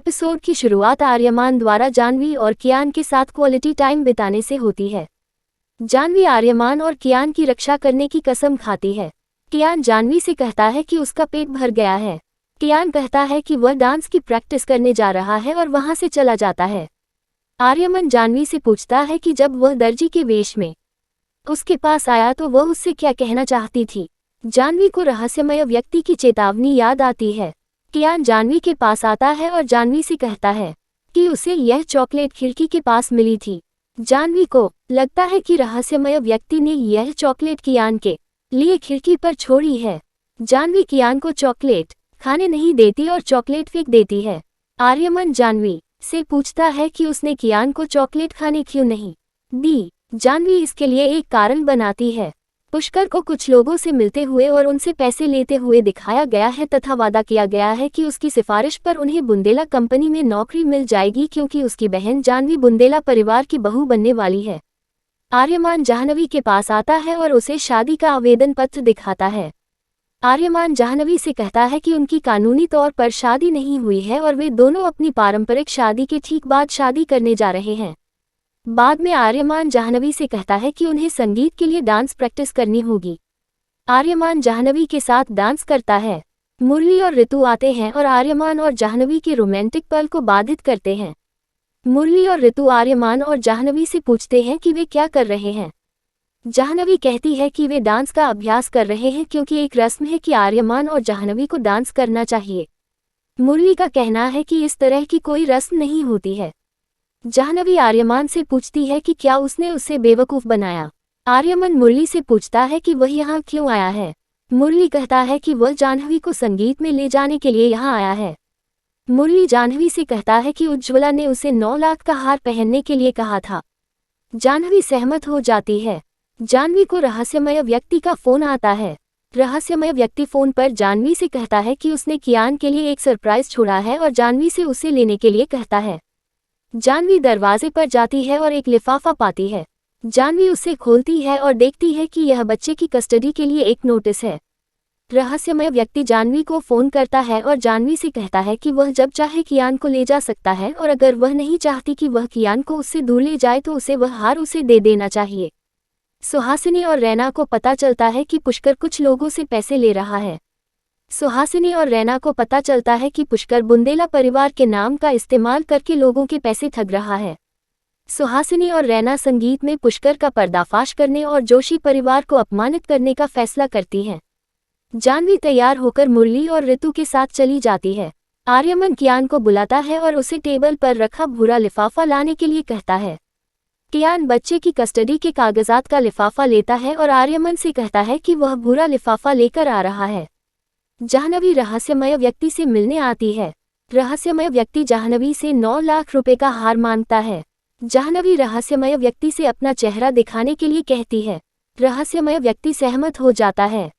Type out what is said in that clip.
Episode की शुरुआत आर्यमान द्वारा जानवी और कियान के साथ क्वालिटी टाइम बिताने से होती है। जानवी आर्यमान और कियान की रक्षा करने की कसम खाती है। कियान जानवी से कहता है कि उसका पेट भर गया है। कियान कहता है कि वह डांस की प्रैक्टिस करने जा रहा है और वहां से चला जाता है। आर्यमान जानवी से पूछता है कि जब वह दर्जी के वेश में उसके पास आया तो वह उससे क्या कहना चाहती थी। जानवी को रहस्यमय व्यक्ति की चेतावनी याद आती है। कियान जानवी के पास आता है और जानवी से कहता है कि उसे यह चॉकलेट खिड़की के पास मिली थी। जानवी को लगता है कि रहस्यमय व्यक्ति ने यह चॉकलेट कियान के लिए खिड़की पर छोड़ी है। जानवी कियान को चॉकलेट खाने नहीं देती और चॉकलेट फेंक देती है। आर्यमान जानवी से पूछता है कि उसने कियान को चॉकलेट खाने क्यों नहीं दी। जानवी इसके लिए एक कारण बनाती है। पुष्कर को कुछ लोगों से मिलते हुए और उनसे पैसे लेते हुए दिखाया गया है तथा वादा किया गया है कि उसकी सिफारिश पर उन्हें बुंदेला कंपनी में नौकरी मिल जाएगी क्योंकि उसकी बहन जानवी बुंदेला परिवार की बहू बनने वाली है। आर्यमान जाह्नवी के पास आता है और उसे शादी का आवेदन पत्र दिखाता है। आर्यमान जाह्नवी से कहता है कि उनकी कानूनी तौर पर शादी नहीं हुई है और वे दोनों अपनी पारंपरिक शादी के ठीक बाद शादी करने जा रहे हैं। बाद में आर्यमान जाह्नवी से कहता है कि उन्हें संगीत के लिए डांस प्रैक्टिस करनी होगी। आर्यमान जाह्नवी के साथ डांस करता है। मुरली और ऋतु आते हैं और आर्यमान और जाह्नवी के रोमांटिक पल को बाधित करते हैं। मुरली और ऋतु आर्यमान और जाह्नवी से पूछते हैं कि वे क्या कर रहे हैं। जाह्नवी कहती है कि वे डांस का अभ्यास कर रहे हैं क्योंकि एक रस्म है कि आर्यमान और जाह्नवी को डांस करना चाहिए। मुरली का कहना है कि इस तरह की कोई रस्म नहीं होती है। जाह्नवी आर्यमान से पूछती है कि क्या उसने उसे बेवकूफ़ बनाया। आर्यमान मुरली से पूछता है कि वह यहाँ क्यों आया है। मुरली कहता है कि वह जाह्नवी को संगीत में ले जाने के लिए यहाँ आया है। मुरली जाह्नवी से कहता है कि उज्ज्वला ने उसे 9 लाख का हार पहनने के लिए कहा था। जाह्नवी सहमत हो जाती है। जाह्नवी को रहस्यमय व्यक्ति का फोन आता है। रहस्यमय व्यक्ति फोन पर जाह्नवी से कहता है कि उसने कियान के लिए एक सरप्राइज छोड़ा है और जाह्नवी से उसे लेने के लिए कहता है। जाह्नवी दरवाजे पर जाती है और एक लिफाफा पाती है। जाह्नवी उसे खोलती है और देखती है कि यह बच्चे की कस्टडी के लिए एक नोटिस है। रहस्यमय व्यक्ति जाह्नवी को फोन करता है और जाह्नवी से कहता है कि वह जब चाहे कियान को ले जा सकता है और अगर वह नहीं चाहती कि वह कियान को उससे दूर ले जाए तो उसे वह हार उसे दे देना चाहिए। सुहासिनी और रैना को पता चलता है कि पुष्कर कुछ लोगों से पैसे ले रहा है। सुहासिनी और रैना को पता चलता है कि पुष्कर बुंदेला परिवार के नाम का इस्तेमाल करके लोगों के पैसे ठग रहा है। सुहासिनी और रैना संगीत में पुष्कर का पर्दाफाश करने और जोशी परिवार को अपमानित करने का फैसला करती हैं। जाह्नवी तैयार होकर मुरली और ऋतु के साथ चली जाती है। आर्यमान कियान को बुलाता है और उसे टेबल पर रखा भूरा लिफाफा लाने के लिए कहता है। कियान बच्चे की कस्टडी के कागजात का लिफाफा लेता है और आर्यमान से कहता है कि वह भूरा लिफाफा लेकर आ रहा है। जाह्नवी रहस्यमय व्यक्ति से मिलने आती है। रहस्यमय व्यक्ति जाह्नवी से 9 लाख रुपए का हार मांगता है। जाह्नवी रहस्यमय व्यक्ति से अपना चेहरा दिखाने के लिए कहती है। रहस्यमय व्यक्ति सहमत हो जाता है।